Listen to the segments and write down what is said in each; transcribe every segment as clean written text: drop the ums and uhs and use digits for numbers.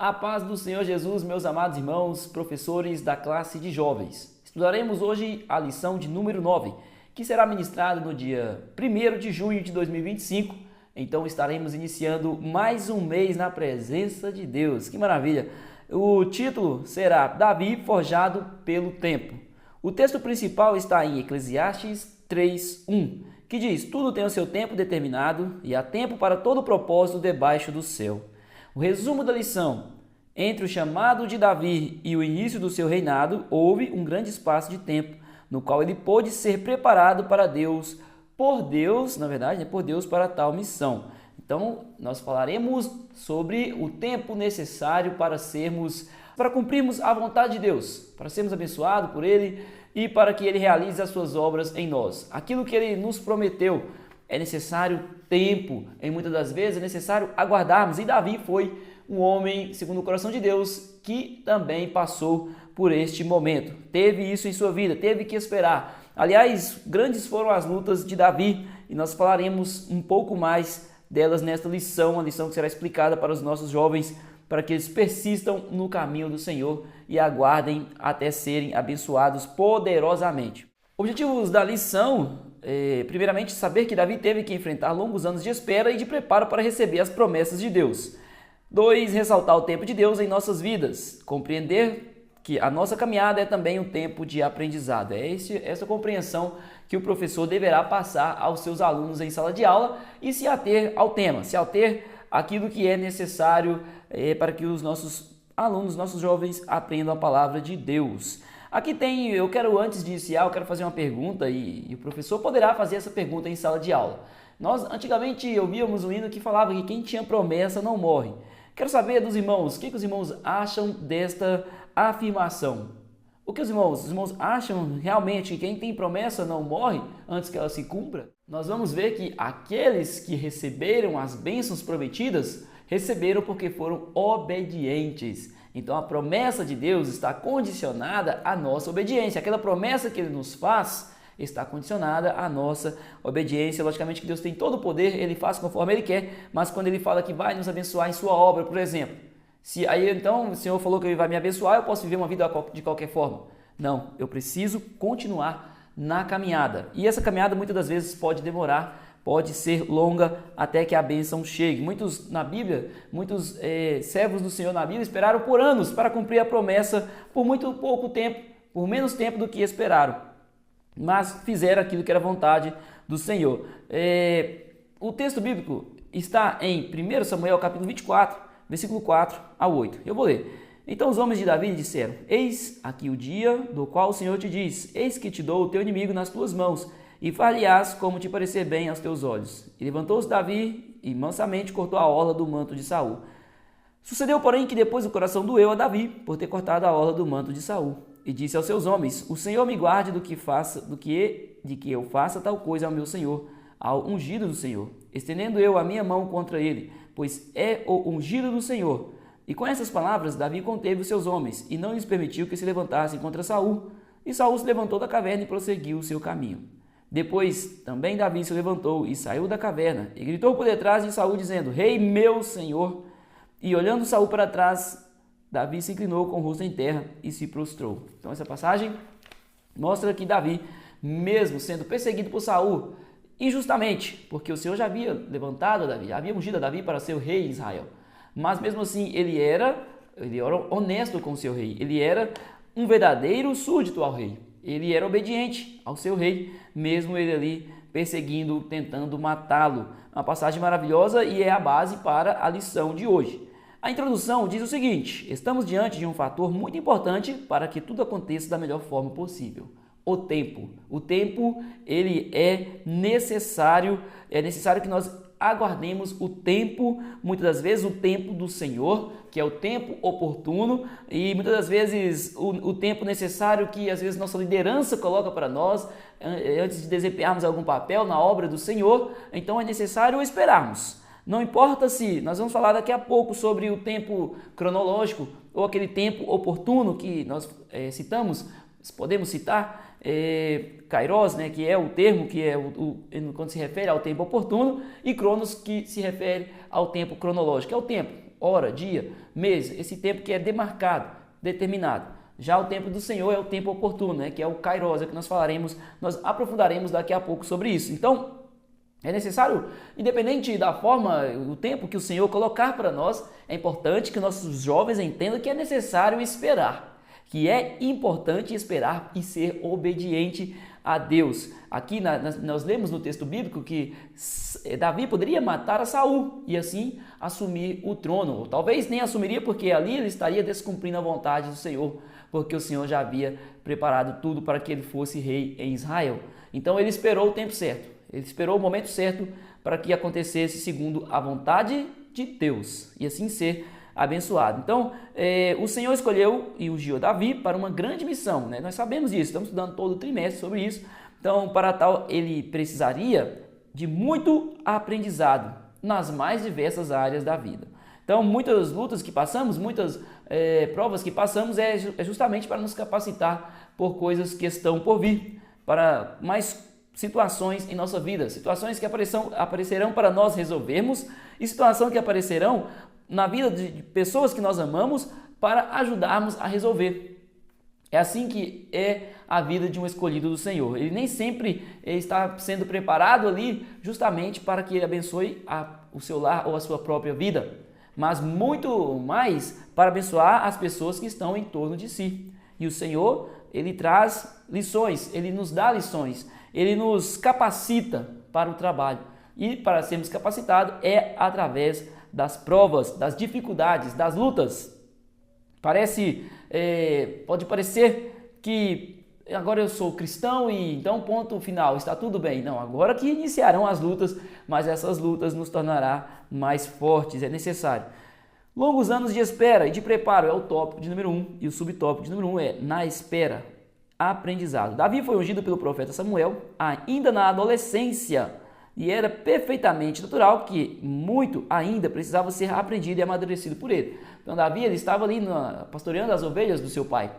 A paz do Senhor Jesus, meus amados irmãos, professores da classe de jovens. Estudaremos hoje a lição de número 9, que será ministrada no dia 1º de junho de 2025. Então estaremos iniciando mais um mês na presença de Deus. Que maravilha! O título será Davi forjado pelo tempo. O texto principal está em Eclesiastes 3:1, que diz: tudo tem o seu tempo determinado e há tempo para todo propósito debaixo do céu. O resumo da lição: entre o chamado de Davi e o início do seu reinado, houve um grande espaço de tempo, no qual ele pôde ser preparado para Deus, por Deus, na verdade, por Deus para tal missão. Então, nós falaremos sobre o tempo necessário para cumprirmos a vontade de Deus, para sermos abençoados por Ele e para que Ele realize as suas obras em nós. Aquilo que Ele nos prometeu é necessário tempo, e muitas das vezes é necessário aguardarmos. E Davi foi um homem, segundo o coração de Deus, que também passou por este momento. Teve isso em sua vida, teve que esperar. Aliás, grandes foram as lutas de Davi e nós falaremos um pouco mais delas nesta lição, a lição que será explicada para os nossos jovens, para que eles persistam no caminho do Senhor e aguardem até serem abençoados poderosamente. Objetivos da lição: primeiramente, saber que Davi teve que enfrentar longos anos de espera e de preparo para receber as promessas de Deus. 2. Ressaltar o tempo de Deus em nossas vidas. Compreender que a nossa caminhada é também um tempo de aprendizado. É essa compreensão que o professor deverá passar aos seus alunos em sala de aula e se ater ao tema, se ater àquilo que é necessário para que os nossos alunos, nossos jovens aprendam a palavra de Deus. Aqui antes de iniciar, eu quero fazer uma pergunta e o professor poderá fazer essa pergunta em sala de aula. Nós antigamente ouvíamos um hino que falava que quem tinha promessa não morre. Quero saber dos irmãos, o que os irmãos acham desta afirmação? O que os irmãos acham realmente que quem tem promessa não morre antes que ela se cumpra? Nós vamos ver que aqueles que receberam as bênçãos prometidas, receberam porque foram obedientes. Então a promessa de Deus está condicionada à nossa obediência. Aquela promessa que Ele nos faz está condicionada à nossa obediência. Logicamente que Deus tem todo o poder, Ele faz conforme Ele quer, mas quando Ele fala que vai nos abençoar em sua obra, por exemplo, então o Senhor falou que Ele vai me abençoar, eu posso viver uma vida de qualquer forma? Não, eu preciso continuar na caminhada. E essa caminhada muitas das vezes pode demorar, pode ser longa até que a bênção chegue. Muitos servos do Senhor na Bíblia esperaram por anos para cumprir a promessa por muito pouco tempo, por menos tempo do que esperaram, mas fizeram aquilo que era vontade do Senhor. O texto bíblico está em 1 Samuel capítulo 24, versículo 4 a 8. Eu vou ler. Então os homens de Davi disseram: eis aqui o dia do qual o Senhor te diz: eis que te dou o teu inimigo nas tuas mãos, e far-lhe-ás como te parecer bem aos teus olhos. E levantou-se Davi e mansamente cortou a orla do manto de Saul. Sucedeu, porém, que depois o coração doeu a Davi por ter cortado a orla do manto de Saul. E disse aos seus homens: o Senhor me guarde de que eu faça tal coisa ao meu Senhor, ao ungido do Senhor, estendendo eu a minha mão contra ele, pois é o ungido do Senhor. E com essas palavras Davi conteve os seus homens, e não lhes permitiu que se levantassem contra Saul. E Saul se levantou da caverna e prosseguiu o seu caminho. Depois também Davi se levantou e saiu da caverna, e gritou por detrás de Saul, dizendo: Rei meu Senhor! E olhando Saul para trás, Davi se inclinou com o rosto em terra e se prostrou. Então essa passagem mostra que Davi, mesmo sendo perseguido por Saul injustamente, porque o Senhor já havia levantado Davi, já havia ungido Davi para ser o rei de Israel, mas mesmo assim ele era honesto com o seu rei, ele era um verdadeiro súdito ao rei, ele era obediente ao seu rei, mesmo ele ali perseguindo, tentando matá-lo. Uma passagem maravilhosa e é a base para a lição de hoje. A introdução diz o seguinte: estamos diante de um fator muito importante para que tudo aconteça da melhor forma possível. O tempo. O tempo, ele é necessário que nós aguardemos o tempo, muitas das vezes o tempo do Senhor, que é o tempo oportuno, e muitas das vezes o tempo necessário que às vezes nossa liderança coloca para nós, antes de desempenharmos algum papel na obra do Senhor. Então é necessário esperarmos. Não importa se, nós vamos falar daqui a pouco sobre o tempo cronológico ou aquele tempo oportuno que nós podemos citar, Kairos, né, que é o termo que é quando se refere ao tempo oportuno, e Cronos, que se refere ao tempo cronológico, é o tempo. hora, dia, mês, esse tempo que é demarcado, determinado. Já o tempo do Senhor é o tempo oportuno, né? Que é o Kairos, que nós aprofundaremos daqui a pouco sobre isso. Então, é necessário, independente da forma, o tempo que o Senhor colocar para nós, é importante que nossos jovens entendam que é necessário esperar, que é importante esperar e ser obediente a Deus. Aqui nós lemos no texto bíblico que Davi poderia matar a Saul e assim assumir o trono. Ou talvez nem assumiria, porque ali ele estaria descumprindo a vontade do Senhor, porque o Senhor já havia preparado tudo para que ele fosse rei em Israel. Então ele esperou o tempo certo. Ele esperou o momento certo para que acontecesse segundo a vontade de Deus e assim ser abençoado. Então, o Senhor escolheu e ungiu Davi para uma grande missão, né? Nós sabemos disso, estamos estudando todo o trimestre sobre isso. Então, para tal, ele precisaria de muito aprendizado nas mais diversas áreas da vida. Então, muitas lutas que passamos, muitas provas que passamos é justamente para nos capacitar por coisas que estão por vir, para mais situações em nossa vida, situações que aparecerão para nós resolvermos e situações que aparecerão na vida de pessoas que nós amamos para ajudarmos a resolver. É assim que é a vida de um escolhido do Senhor. Ele nem sempre está sendo preparado ali justamente para que ele abençoe o seu lar ou a sua própria vida, mas muito mais para abençoar as pessoas que estão em torno de si. E o Senhor, ele traz lições, ele nos dá lições. Ele nos capacita para o trabalho e para sermos capacitados é através das provas, das dificuldades, das lutas. Pode parecer que agora eu sou cristão e então ponto final, está tudo bem. Não, agora que iniciarão as lutas, mas essas lutas nos tornará mais fortes, é necessário. Longos anos de espera e de preparo é o tópico de número 1 e o subtópico de número 1 é na espera. Aprendizado. Davi foi ungido pelo profeta Samuel ainda na adolescência e era perfeitamente natural que muito ainda precisava ser aprendido e amadurecido por ele. Então Davi ele estava ali pastoreando as ovelhas do seu pai.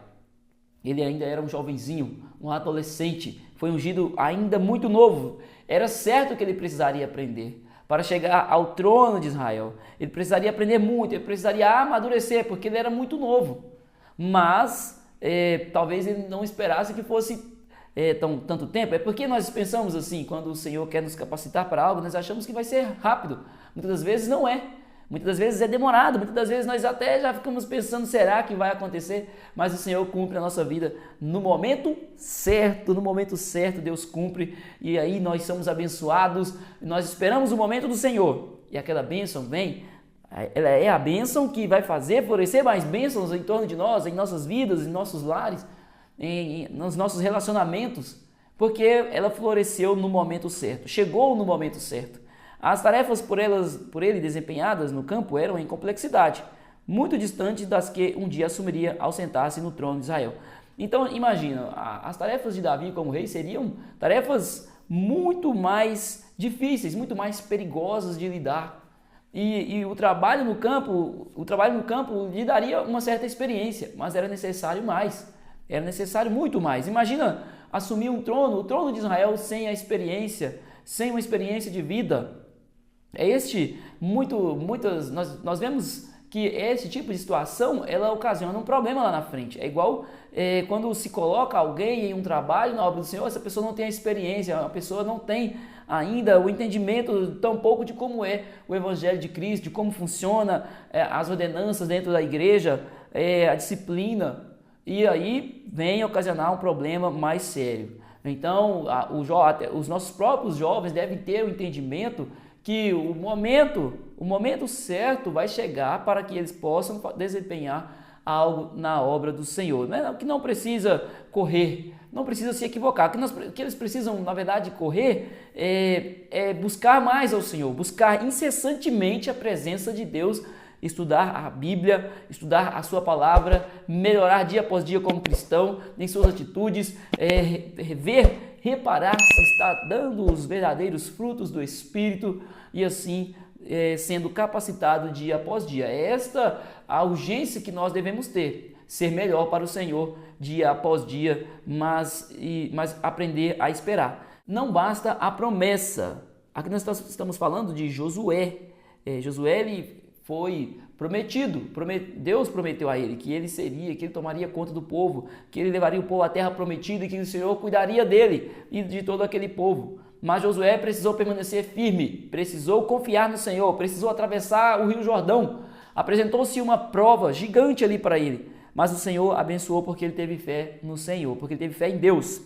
Ele ainda era um jovenzinho, um adolescente, foi ungido ainda muito novo. Era certo que ele precisaria aprender para chegar ao trono de Israel. Ele precisaria aprender muito, ele precisaria amadurecer porque ele era muito novo. Mas talvez ele não esperasse que fosse tanto tempo. É porque nós pensamos assim, quando o Senhor quer nos capacitar para algo, nós achamos que vai ser rápido. Muitas das vezes não é. Muitas das vezes é demorado. Muitas das vezes nós até já ficamos pensando, será que vai acontecer? Mas o Senhor cumpre a nossa vida no momento certo. No momento certo Deus cumpre. E aí nós somos abençoados. Nós esperamos o momento do Senhor. E aquela bênção vem. Ela é a bênção que vai fazer florescer mais bênçãos em torno de nós, em nossas vidas, em nossos lares, nos nossos relacionamentos, porque ela floresceu no momento certo, chegou no momento certo. As tarefas por ele desempenhadas no campo eram em complexidade, muito distante das que um dia assumiria ao sentar-se no trono de Israel. Então imagina, as tarefas de Davi como rei seriam tarefas muito mais difíceis, muito mais perigosas de lidar. E o trabalho no campo lhe daria uma certa experiência, mas era necessário mais, era necessário muito mais. Imagina assumir o trono de Israel sem a experiência, sem uma experiência de vida. Nós vemos que esse tipo de situação, ela ocasiona um problema lá na frente. É igual quando se coloca alguém em um trabalho na obra do Senhor, essa pessoa não tem a experiência, a pessoa não tem ainda o entendimento tampouco de como é o Evangelho de Cristo, de como funciona as ordenanças dentro da igreja, a disciplina, e aí vem ocasionar um problema mais sério. Então, os nossos próprios jovens devem ter o entendimento que o momento certo vai chegar para que eles possam desempenhar algo na obra do Senhor. Que não precisa correr, não precisa se equivocar. O que eles precisam, na verdade, correr é buscar mais ao Senhor, buscar incessantemente a presença de Deus, estudar a Bíblia, estudar a sua palavra, melhorar dia após dia como cristão, em suas atitudes, reparar se está dando os verdadeiros frutos do Espírito e assim sendo capacitado dia após dia. É esta a urgência que nós devemos ter, ser melhor para o Senhor dia após dia, mas aprender a esperar. Não basta a promessa. Aqui nós estamos falando de Josué. Josué ele foi prometido. Deus prometeu a ele que ele tomaria conta do povo, que ele levaria o povo à terra prometida e que o Senhor cuidaria dele e de todo aquele povo. Mas Josué precisou permanecer firme, precisou confiar no Senhor, precisou atravessar o Rio Jordão. Apresentou-se uma prova gigante ali para ele, mas o Senhor abençoou porque ele teve fé no Senhor, porque ele teve fé em Deus.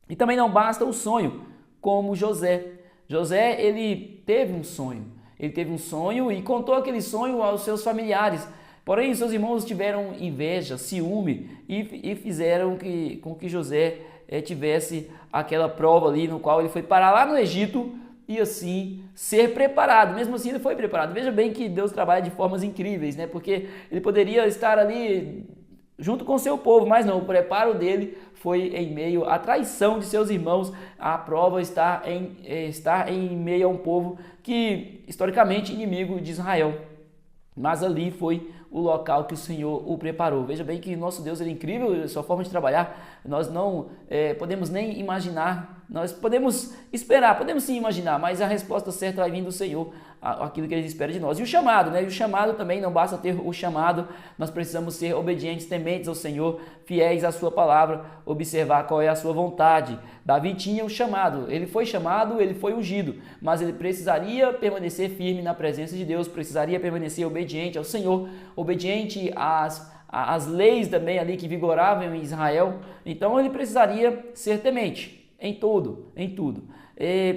E também não basta o sonho, como José. José, ele teve um sonho. Ele teve um sonho e contou aquele sonho aos seus familiares. Porém, seus irmãos tiveram inveja, ciúme e fizeram com que José tivesse aquela prova ali no qual ele foi parar lá no Egito e assim ser preparado. Mesmo assim, ele foi preparado. Veja bem que Deus trabalha de formas incríveis, né? Porque ele poderia estar ali junto com o seu povo, mas não, o preparo dele foi em meio à traição de seus irmãos. A prova está em meio a um povo que, historicamente, inimigo de Israel. Mas ali foi o local que o Senhor o preparou. Veja bem que nosso Deus é incrível, sua forma de trabalhar, nós não podemos nem imaginar, nós podemos esperar, podemos sim imaginar, mas a resposta certa vai vir do Senhor, aquilo que Ele espera de nós. E o chamado, né? E o chamado também, não basta ter o chamado, nós precisamos ser obedientes, tementes ao Senhor, fiéis à sua palavra, observar qual é a sua vontade. Davi tinha o chamado, ele foi chamado, ele foi ungido, mas ele precisaria permanecer firme na presença de Deus, precisaria permanecer obediente ao Senhor, obediente às leis também ali que vigoravam em Israel. Então ele precisaria ser temente em tudo.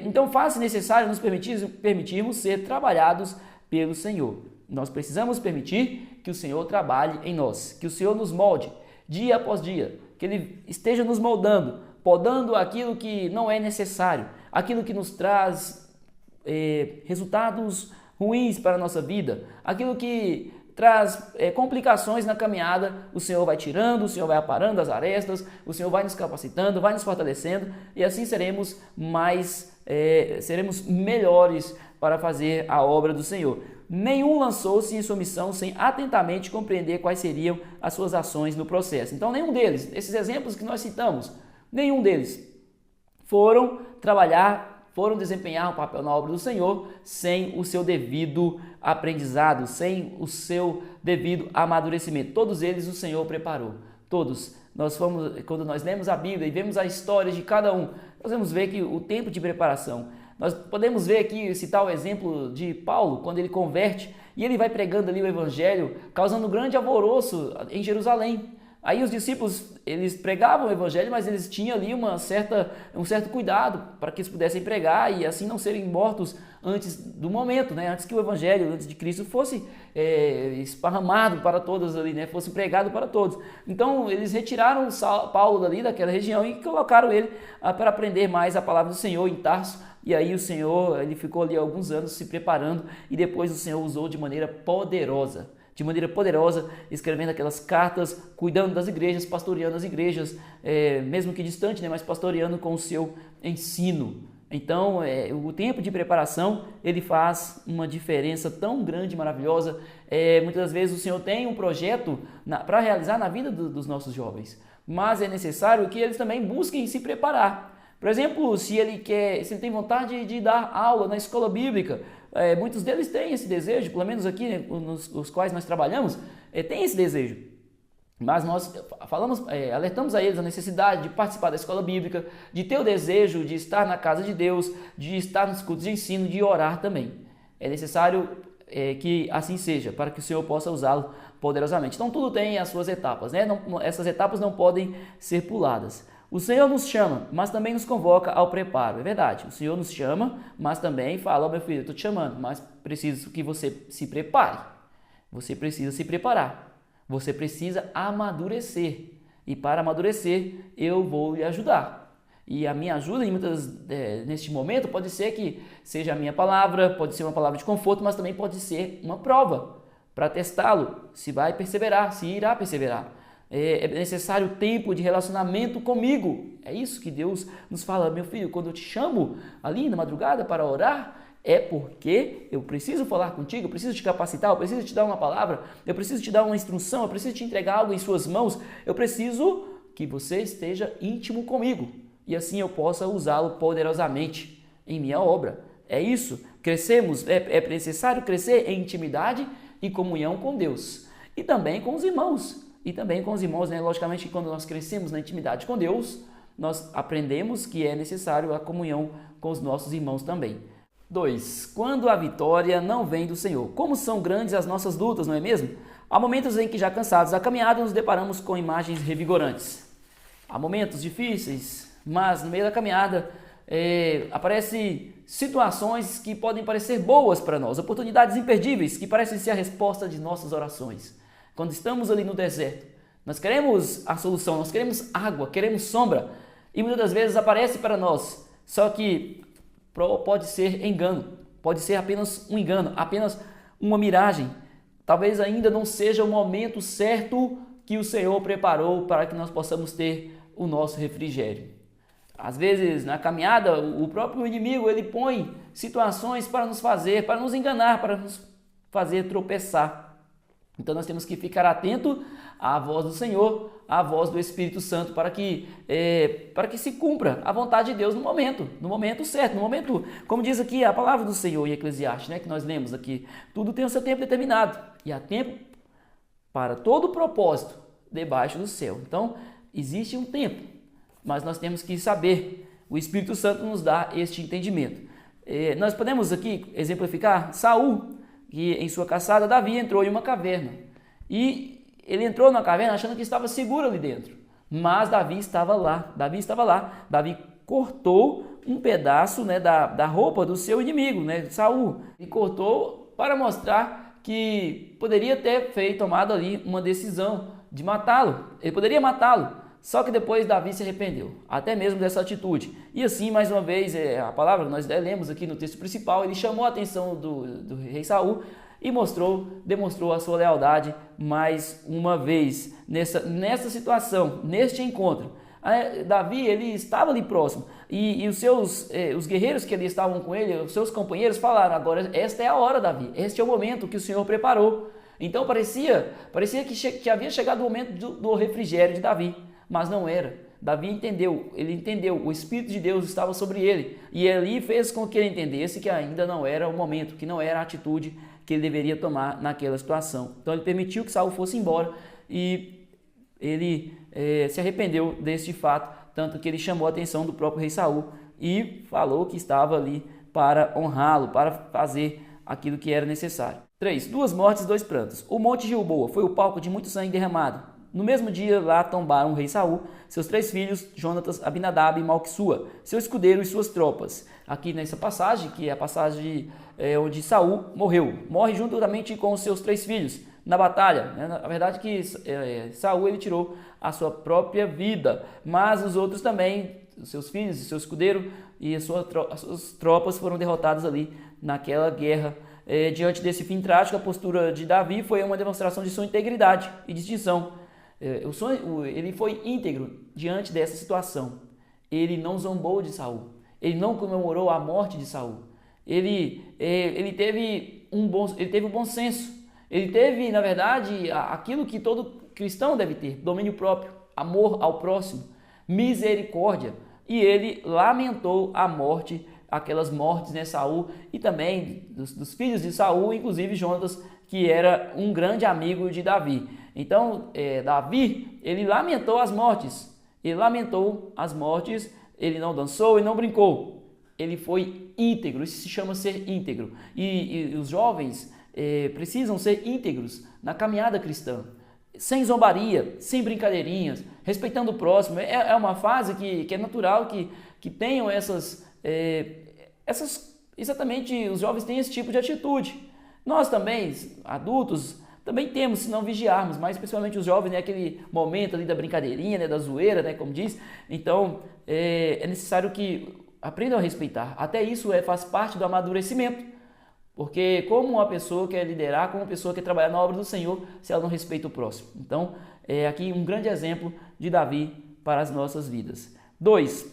Então faz-se necessário nos permitirmos ser trabalhados pelo Senhor. Nós precisamos permitir que o Senhor trabalhe em nós, que o Senhor nos molde dia após dia, que Ele esteja nos moldando, podando aquilo que não é necessário, aquilo que nos traz resultados ruins para a nossa vida, aquilo que traz complicações na caminhada. O Senhor vai tirando, o Senhor vai aparando as arestas, o Senhor vai nos capacitando, vai nos fortalecendo e assim seremos melhores para fazer a obra do Senhor. Nenhum lançou-se em sua missão sem atentamente compreender quais seriam as suas ações no processo. Então nenhum deles, esses exemplos que nós citamos, nenhum deles foram desempenhar um papel na obra do Senhor sem o seu devido aprendizado, sem o seu devido amadurecimento. Todos eles o Senhor preparou. Todos. Quando nós lemos a Bíblia e vemos a história de cada um, nós vamos ver que o tempo de preparação. Nós podemos ver aqui, citar o exemplo de Paulo, quando ele converte e ele vai pregando ali o Evangelho, causando um grande alvoroço em Jerusalém. Aí os discípulos, eles pregavam o Evangelho, mas eles tinham ali um certo cuidado para que eles pudessem pregar e assim não serem mortos antes do momento, né? Antes que o Evangelho, antes de Cristo, fosse esparramado para todos ali, né? Fosse pregado para todos. Então eles retiraram Paulo dali daquela região e colocaram ele para aprender mais a palavra do Senhor em Tarso. E aí o Senhor, ele ficou ali alguns anos se preparando e depois o Senhor usou de maneira poderosa, escrevendo aquelas cartas, cuidando das igrejas, pastoreando as igrejas, mesmo que distante, né, mas pastoreando com o seu ensino. Então, o tempo de preparação, ele faz uma diferença tão grande e maravilhosa. Muitas vezes o Senhor tem um projeto para realizar na vida dos nossos jovens, mas é necessário que eles também busquem se preparar. Por exemplo, se ele tem vontade de dar aula na escola bíblica, muitos deles têm esse desejo, pelo menos aqui, né, nos quais nós trabalhamos, tem esse desejo. Mas nós alertamos a eles a necessidade de participar da escola bíblica, de ter o desejo de estar na casa de Deus, de estar nos cultos de ensino, de orar também. É necessário que assim seja, para que o Senhor possa usá-lo poderosamente. Então tudo tem as suas etapas, né? Essas etapas não podem ser puladas. O Senhor nos chama, mas também nos convoca ao preparo. É verdade, o Senhor nos chama, mas também fala: meu filho, eu estou te chamando, mas preciso que você se prepare. Você precisa se preparar. Você precisa amadurecer. E para amadurecer, eu vou lhe ajudar. E a minha ajuda, neste momento, pode ser que seja a minha palavra, pode ser uma palavra de conforto, mas também pode ser uma prova para testá-lo, se vai perseverar, se irá perseverar. É necessário tempo de relacionamento comigo. É isso que Deus nos fala: meu filho, quando eu te chamo ali na madrugada para orar, é porque eu preciso falar contigo, eu preciso te capacitar, eu preciso te dar uma palavra, eu preciso te dar uma instrução, eu preciso te entregar algo em suas mãos, eu preciso que você esteja íntimo comigo e assim eu possa usá-lo poderosamente em minha obra. É isso, crescemos, é necessário crescer em intimidade e comunhão com Deus e também com os irmãos. Né? Logicamente, quando nós crescemos na intimidade com Deus, nós aprendemos que é necessário a comunhão com os nossos irmãos também. 2. Quando a vitória não vem do Senhor. Como são grandes as nossas lutas, não é mesmo? Há momentos em que, já cansados da caminhada, nos deparamos com imagens revigorantes. Há momentos difíceis, mas no meio da caminhada aparecem situações que podem parecer boas para nós, oportunidades imperdíveis que parecem ser a resposta de nossas orações. Quando estamos ali no deserto, nós queremos a solução, nós queremos água, queremos sombra, e muitas das vezes aparece para nós, só que pode ser engano, pode ser apenas um engano, apenas uma miragem. Talvez ainda não seja o momento certo que o Senhor preparou para que nós possamos ter o nosso refrigério. Às vezes, na caminhada, o próprio inimigo ele põe situações para nos enganar, para nos fazer tropeçar. Então nós temos que ficar atento à voz do Senhor, à voz do Espírito Santo, para que se cumpra a vontade de Deus no momento certo, no momento, como diz aqui a palavra do Senhor em Eclesiastes, né, que nós lemos aqui, tudo tem o seu tempo determinado, e há tempo para todo propósito debaixo do céu. Então, existe um tempo, mas nós temos que saber, o Espírito Santo nos dá este entendimento. Nós podemos aqui exemplificar Saul, que em sua caçada Davi entrou em uma caverna, e ele entrou na caverna achando que estava seguro ali dentro, mas Davi estava lá, Davi cortou um pedaço, né, da roupa do seu inimigo, né, Saul, e cortou para mostrar que poderia ter tomado ali uma decisão de matá-lo, ele poderia matá-lo, só que depois Davi se arrependeu, até mesmo dessa atitude. E assim, mais uma vez, a palavra que nós lemos aqui no texto principal, ele chamou a atenção do rei Saul e demonstrou a sua lealdade mais uma vez nessa situação, neste encontro. Davi, ele estava ali próximo e os guerreiros que ali estavam com ele, os seus companheiros falaram, agora esta é a hora, Davi, este é o momento que o Senhor preparou. Então parecia que havia chegado o momento do refrigério de Davi. Mas não era. Davi entendeu, o Espírito de Deus estava sobre ele. E ali fez com que ele entendesse que ainda não era o momento, que não era a atitude que ele deveria tomar naquela situação. Então ele permitiu que Saul fosse embora e ele se arrependeu deste fato, tanto que ele chamou a atenção do próprio rei Saul e falou que estava ali para honrá-lo, para fazer aquilo que era necessário. 3. 2 mortes, 2 prantos. O Monte Gilboa foi o palco de muito sangue derramado. No mesmo dia, lá tombaram o rei Saul, seus 3 filhos, Jonatas, Abinadab e Malquissua, seu escudeiro e suas tropas. Aqui nessa passagem, que é a passagem onde Saul morre juntamente com os seus 3 filhos na batalha. Na verdade que Saul ele tirou a sua própria vida, mas os outros também, os seus filhos e seu escudeiro e as suas tropas foram derrotadas ali naquela guerra. Diante desse fim trágico, a postura de Davi foi uma demonstração de sua integridade e distinção. Ele foi íntegro diante dessa situação. Ele não zombou de Saul. Ele não comemorou a morte de Saul. Ele teve um bom senso. Ele teve, na verdade, aquilo que todo cristão deve ter: domínio próprio, amor ao próximo, misericórdia. E ele lamentou a morte, aquelas mortes, né, Saul, e também dos filhos de Saul, inclusive Jonatas, que era um grande amigo de Davi. Então, Davi, ele lamentou as mortes, ele não dançou e não brincou, ele foi íntegro, isso se chama ser íntegro. E os jovens precisam ser íntegros na caminhada cristã, sem zombaria, sem brincadeirinhas, respeitando o próximo. É uma fase que é natural que tenham exatamente, os jovens têm esse tipo de atitude. Nós também, adultos, também temos, se não vigiarmos, mas principalmente os jovens, né, aquele momento ali da brincadeirinha, né, da zoeira, né, como diz. Então, é necessário que aprendam a respeitar. Até isso faz parte do amadurecimento. Porque como uma pessoa quer liderar, como uma pessoa quer trabalhar na obra do Senhor, se ela não respeita o próximo. Então, aqui um grande exemplo de Davi para as nossas vidas. 2.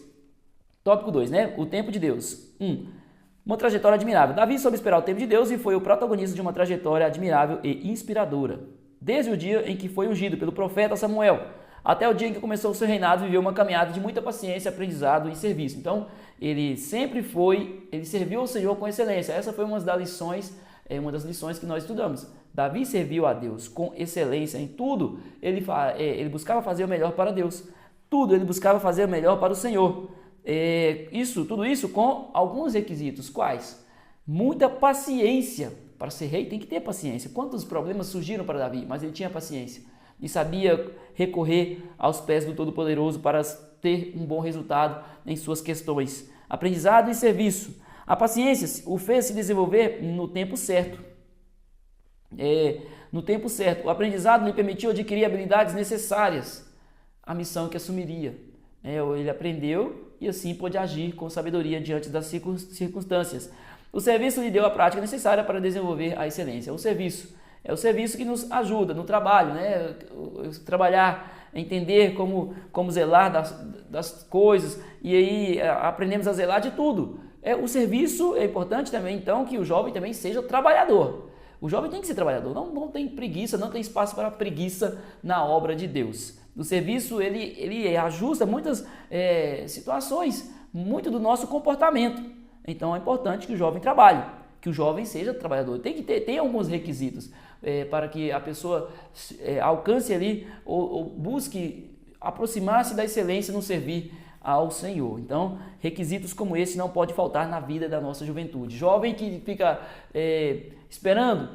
Tópico 2, né? O tempo de Deus. 1. Uma trajetória admirável. Davi soube esperar o tempo de Deus e foi o protagonista de uma trajetória admirável e inspiradora. Desde o dia em que foi ungido pelo profeta Samuel, até o dia em que começou o seu reinado, viveu uma caminhada de muita paciência, aprendizado e serviço. Então, ele serviu ao Senhor com excelência. Essa foi uma das lições é uma das lições que nós estudamos. Davi serviu a Deus com excelência em tudo, ele buscava fazer o melhor para Deus. Tudo ele buscava fazer o melhor para o Senhor. Tudo isso com alguns requisitos. Quais? Muita paciência. Para ser rei tem que ter paciência. Quantos problemas surgiram para Davi, mas ele tinha paciência e sabia recorrer aos pés do Todo-Poderoso para ter um bom resultado em suas questões. Aprendizado e serviço. A paciência o fez se desenvolver no tempo certo. No tempo certo. O aprendizado lhe permitiu adquirir habilidades necessárias à missão que assumiria. Ele aprendeu e assim pôde agir com sabedoria diante das circunstâncias. O serviço lhe deu a prática necessária para desenvolver a excelência. O serviço é o serviço que nos ajuda no trabalho, né? Trabalhar, entender como zelar das coisas, e aí aprendemos a zelar de tudo. O serviço é importante também, então, que o jovem também seja trabalhador. O jovem tem que ser trabalhador, não tem preguiça, não tem espaço para preguiça na obra de Deus. O serviço, ele ajusta muitas situações, muito do nosso comportamento. Então é importante que o jovem trabalhe, que o jovem seja trabalhador. Tem alguns requisitos para que a pessoa alcance ali ou busque aproximar-se da excelência no servir ao Senhor. Então, requisitos como esse não pode faltar na vida da nossa juventude. Jovem que fica esperando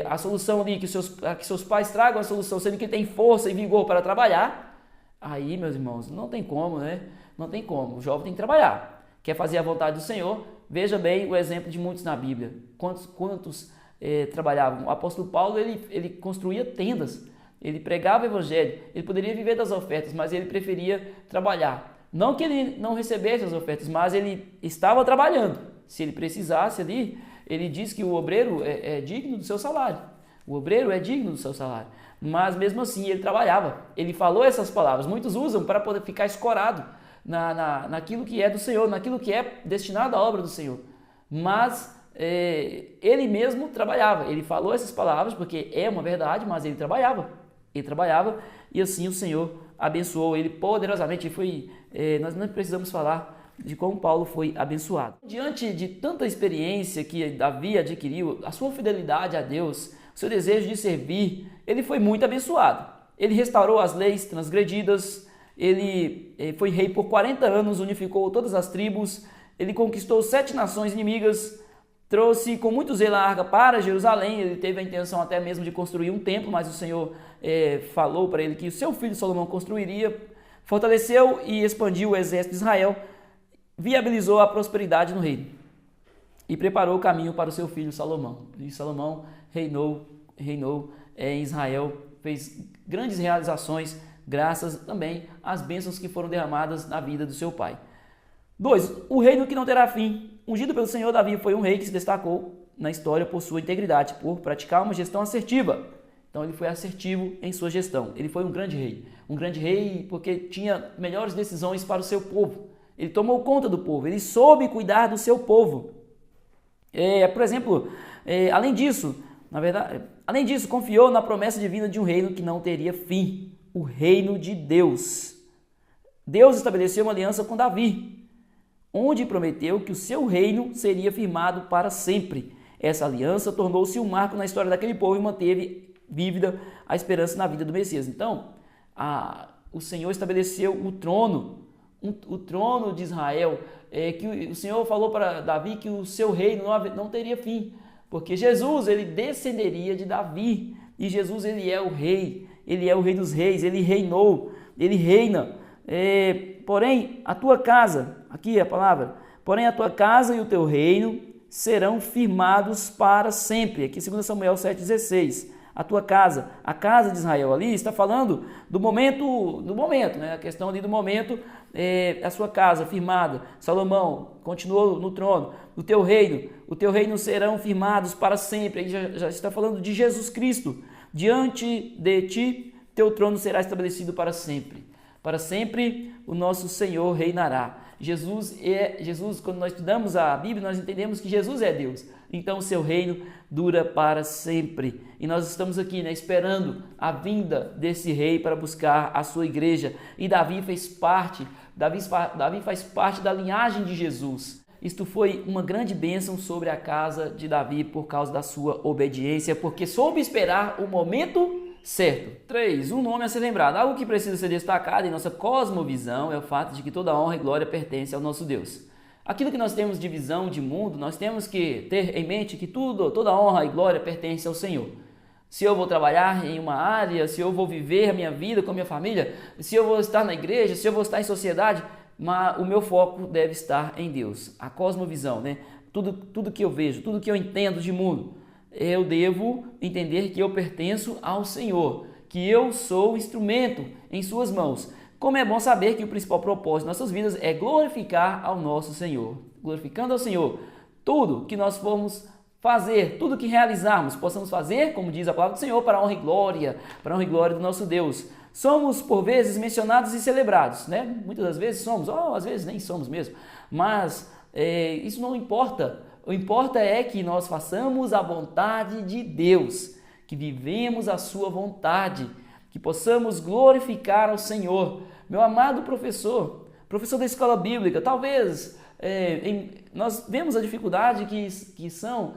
a solução ali, que seus pais tragam a solução, sendo que tem força e vigor para trabalhar, aí, meus irmãos, não tem como, né? Não tem como. O jovem tem que trabalhar. Quer fazer a vontade do Senhor? Veja bem o exemplo de muitos na Bíblia. Quantos trabalhavam? O apóstolo Paulo, ele construía tendas, ele pregava o evangelho, ele poderia viver das ofertas, mas ele preferia trabalhar. Não que ele não recebesse as ofertas, mas ele estava trabalhando. Se ele precisasse ali, ele diz que o obreiro é digno do seu salário. O obreiro é digno do seu salário. Mas mesmo assim ele trabalhava. Ele falou essas palavras. Muitos usam para poder ficar escorado naquilo que é do Senhor, naquilo que é destinado à obra do Senhor. Mas ele mesmo trabalhava. Ele falou essas palavras porque é uma verdade, mas ele trabalhava. Ele trabalhava e assim o Senhor abençoou ele poderosamente. Nós não precisamos falar de como Paulo foi abençoado. Diante de tanta experiência que Davi adquiriu, a sua fidelidade a Deus, o seu desejo de servir, ele foi muito abençoado. Ele restaurou as leis transgredidas, ele foi rei por 40 anos, unificou todas as tribos, ele conquistou 7 nações inimigas, trouxe com muito zelo a arca para Jerusalém. Ele teve a intenção até mesmo de construir um templo, mas o Senhor falou para ele que o seu filho Salomão construiria. Fortaleceu e expandiu o exército de Israel, viabilizou a prosperidade no reino e preparou o caminho para o seu filho Salomão. E Salomão reinou em Israel, fez grandes realizações, graças também às bênçãos que foram derramadas na vida do seu pai. 2. O reino que não terá fim. Ungido pelo Senhor, Davi foi um rei que se destacou na história por sua integridade, por praticar uma gestão assertiva. Então ele foi assertivo em sua gestão. Ele foi um grande rei porque tinha melhores decisões para o seu povo. Ele tomou conta do povo, ele soube cuidar do seu povo. Por exemplo, além disso, confiou na promessa divina de um reino que não teria fim, o reino de Deus. Deus estabeleceu uma aliança com Davi, onde prometeu que o seu reino seria firmado para sempre. Essa aliança tornou-se um marco na história daquele povo e manteve vívida a esperança na vida do Messias. Então, o Senhor estabeleceu o trono de Israel, que o Senhor falou para Davi que o seu reino não teria fim, porque Jesus ele descenderia de Davi, e Jesus ele é o rei dos reis, ele reinou, ele reina. Porém, a tua casa, aqui é a palavra, porém a tua casa e o teu reino serão firmados para sempre. Aqui 2 Samuel 7,16. A tua casa, a casa de Israel ali, está falando do momento, né? A questão ali do momento, a sua casa firmada. Salomão continuou no trono. O teu reino serão firmados para sempre. Aí já está falando de Jesus Cristo. Diante de ti, teu trono será estabelecido para sempre. Para sempre o nosso Senhor reinará. Jesus, quando nós estudamos a Bíblia, nós entendemos que Jesus é Deus. Então o seu reino dura para sempre. E nós estamos aqui, né, esperando a vinda desse rei para buscar a sua igreja. E Davi faz parte da linhagem de Jesus. isto foi uma grande bênção sobre a casa de Davi por causa da sua obediência, porque soube esperar o momento certo. 3. Um nome a ser lembrado. Algo que precisa ser destacado em nossa cosmovisão é o fato de que toda honra e glória pertence ao nosso Deus. Aquilo que nós temos de visão de mundo, nós temos que ter em mente que toda honra e glória pertence ao Senhor. Se eu vou trabalhar em uma área, se eu vou viver a minha vida com a minha família, se eu vou estar na igreja, se eu vou estar em sociedade, mas o meu foco deve estar em Deus. A cosmovisão, né? Tudo que eu vejo, tudo que eu entendo de mundo, eu devo entender que eu pertenço ao Senhor, que eu sou instrumento em suas mãos. Como é bom saber que o principal propósito de nossas vidas é glorificar ao nosso Senhor. Glorificando ao Senhor, tudo que nós formos fazer, tudo que realizarmos, possamos fazer, como diz a palavra do Senhor, para a honra e glória do nosso Deus. Somos, por vezes, mencionados e celebrados, né? Muitas das vezes somos, às vezes nem somos mesmo, mas isso não importa. O que importa é que nós façamos a vontade de Deus, que vivemos a sua vontade, que possamos glorificar ao Senhor. Meu amado professor da escola bíblica, talvez nós vemos a dificuldade que são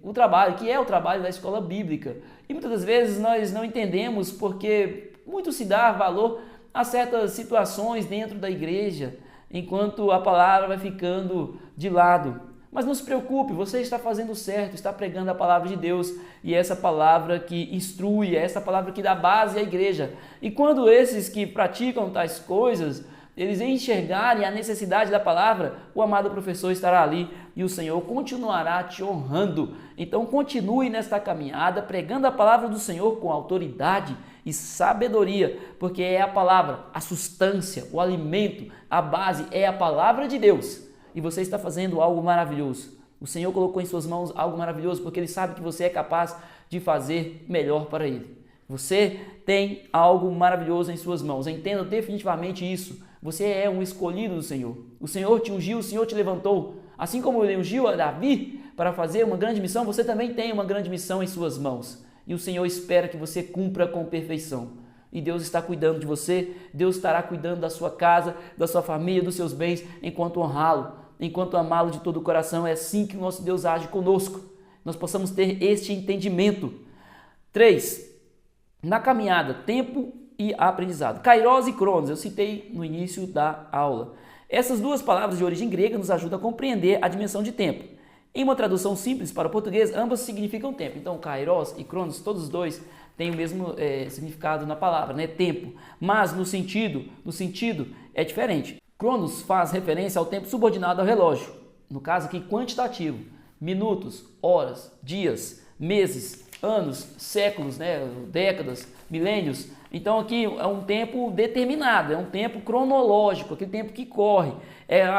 o trabalho da escola bíblica. E muitas das vezes nós não entendemos porque muito se dá valor a certas situações dentro da igreja, enquanto a palavra vai ficando de lado. Mas não se preocupe, você está fazendo certo, está pregando a palavra de Deus, e é essa palavra que instrui, é essa palavra que dá base à igreja. E quando esses que praticam tais coisas, eles enxergarem a necessidade da palavra, o amado professor estará ali e o Senhor continuará te honrando. Então continue nesta caminhada, pregando a palavra do Senhor com autoridade e sabedoria, porque é a palavra, a substância, o alimento, a base é a palavra de Deus. E você está fazendo algo maravilhoso. O Senhor colocou em suas mãos algo maravilhoso, porque Ele sabe que você é capaz de fazer melhor para Ele. Você tem algo maravilhoso em suas mãos. Entenda definitivamente isso. Você é um escolhido do Senhor. O Senhor te ungiu, o Senhor te levantou. Assim como Ele ungiu a Davi para fazer uma grande missão, você também tem uma grande missão em suas mãos. E o Senhor espera que você cumpra com perfeição. E Deus está cuidando de você, Deus estará cuidando da sua casa, da sua família, dos seus bens, enquanto honrá-lo, enquanto amá-lo de todo o coração. É assim que o nosso Deus age conosco. Nós possamos ter este entendimento. 3. Na caminhada, tempo e aprendizado. Kairos e Cronos, eu citei no início da aula. Essas duas palavras de origem grega nos ajudam a compreender a dimensão de tempo. Em uma tradução simples para o português, ambas significam tempo. Então, Kairos e Cronos, todos os dois têm o mesmo significado na palavra, né? Tempo. Mas no sentido é diferente. Cronos faz referência ao tempo subordinado ao relógio. No caso aqui, quantitativo. Minutos, horas, dias, meses, anos, séculos, né? Décadas, milênios. Então aqui é um tempo determinado, é um tempo cronológico, aquele tempo que corre.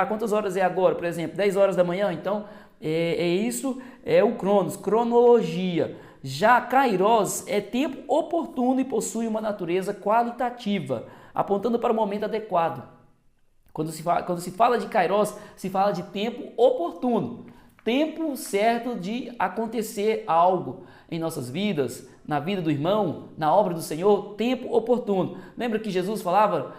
Quantas horas é agora, por exemplo? 10 horas da manhã? Então isso é o Cronos, cronologia. Já Kairos é tempo oportuno e possui uma natureza qualitativa, apontando para o momento adequado. Quando se fala de Kairos, se fala de tempo oportuno, tempo certo de acontecer algo em nossas vidas, na vida do irmão, na obra do Senhor, tempo oportuno. Lembra que Jesus falava,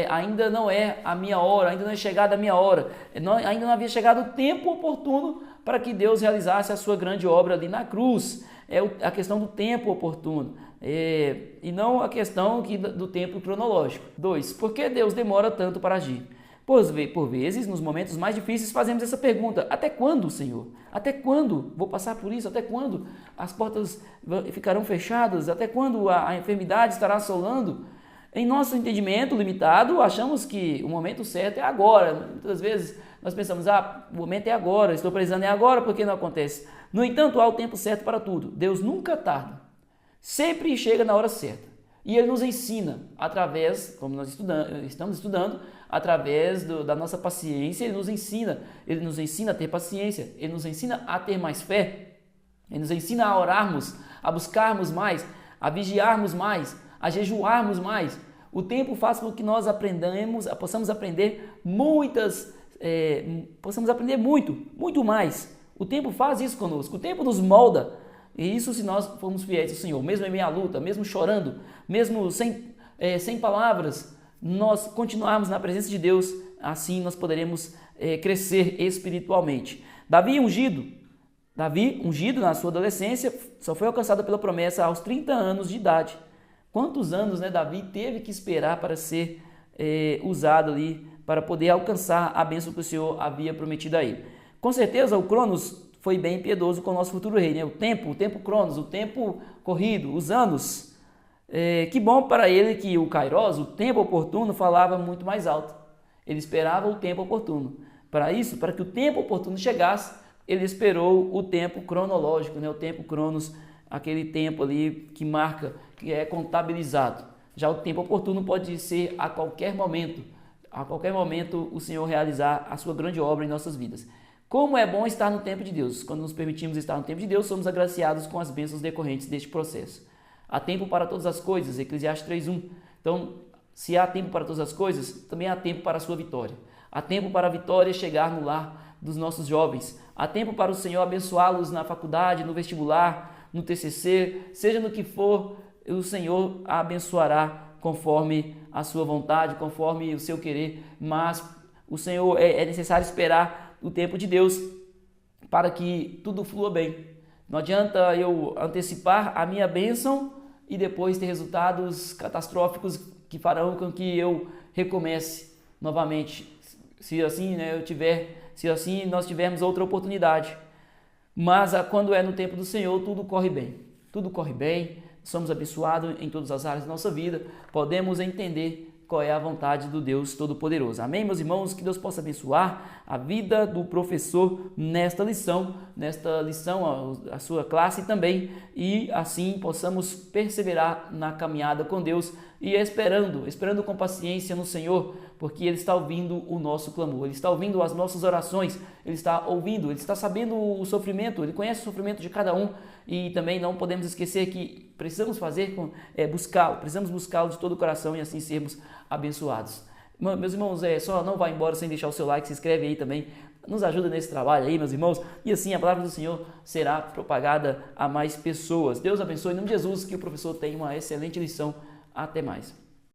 ainda não é a minha hora, ainda não é chegada a minha hora, ainda não havia chegado o tempo oportuno para que Deus realizasse a sua grande obra ali na cruz. É a questão do tempo oportuno, e não a questão do tempo cronológico. 2. Por que Deus demora tanto para agir? Por vezes, nos momentos mais difíceis, fazemos essa pergunta: até quando, Senhor? Até quando vou passar por isso? Até quando as portas ficarão fechadas? Até quando a enfermidade estará assolando? Em nosso entendimento limitado, achamos que o momento certo é agora. Muitas vezes nós pensamos, o momento é agora, estou precisando agora, por que não acontece? No entanto, há o tempo certo para tudo. Deus nunca tarda, sempre chega na hora certa. E Ele nos ensina através, como nós estamos estudando, através da nossa paciência. Ele nos ensina a ter paciência, Ele nos ensina a ter mais fé, Ele nos ensina a orarmos, a buscarmos mais, a vigiarmos mais, a jejuarmos mais. O tempo faz com que nós possamos aprender muito mais. O tempo faz isso conosco, o tempo nos molda. E isso se nós formos fiéis ao Senhor, mesmo em meio à luta, mesmo chorando, mesmo sem palavras, nós continuarmos na presença de Deus, assim nós poderemos crescer espiritualmente. Davi ungido na sua adolescência, só foi alcançado pela promessa aos 30 anos de idade. Quantos anos, né, Davi teve que esperar para ser usado ali, para poder alcançar a bênção que o Senhor havia prometido a ele? Com certeza o Cronos foi bem piedoso com o nosso futuro rei, né? O tempo Cronos, o tempo corrido, os anos. Que bom para ele que o Kairos, o tempo oportuno, falava muito mais alto. Ele esperava o tempo oportuno. Para isso, para que o tempo oportuno chegasse, ele esperou o tempo cronológico, né? O tempo Cronos, aquele tempo ali que marca, que é contabilizado. Já o tempo oportuno pode ser a qualquer momento o Senhor realizar a sua grande obra em nossas vidas. Como é bom estar no tempo de Deus. Quando nos permitimos estar no tempo de Deus, somos agraciados com as bênçãos decorrentes deste processo. Há tempo para todas as coisas, Eclesiastes 3:1. Então, se há tempo para todas as coisas, também há tempo para a sua vitória. Há tempo para a vitória chegar no lar dos nossos jovens. Há tempo para o Senhor abençoá-los na faculdade, no vestibular, no TCC, seja no que for, o Senhor a abençoará conforme a sua vontade, conforme o seu querer, mas o Senhor é necessário esperar o tempo de Deus para que tudo flua bem. Não adianta eu antecipar a minha bênção e depois ter resultados catastróficos que farão com que eu recomece novamente. Se assim, né, nós tivermos outra oportunidade. Mas quando é no tempo do Senhor, tudo corre bem. Tudo corre bem, somos abençoados em todas as áreas da nossa vida, podemos entender qual é a vontade do Deus Todo-Poderoso. Amém, meus irmãos? Que Deus possa abençoar a vida do professor nesta lição, a sua classe também, e assim possamos perseverar na caminhada com Deus e esperando com paciência no Senhor, porque Ele está ouvindo o nosso clamor, Ele está ouvindo as nossas orações, Ele está sabendo o sofrimento, Ele conhece o sofrimento de cada um, e também não podemos esquecer que precisamos buscá-lo de todo o coração e assim sermos abençoados. Meus irmãos, só não vá embora sem deixar o seu like, se inscreve aí também, nos ajuda nesse trabalho aí, meus irmãos, e assim a palavra do Senhor será propagada a mais pessoas. Deus abençoe, em nome de Jesus, que o professor tenha uma excelente lição. Até mais.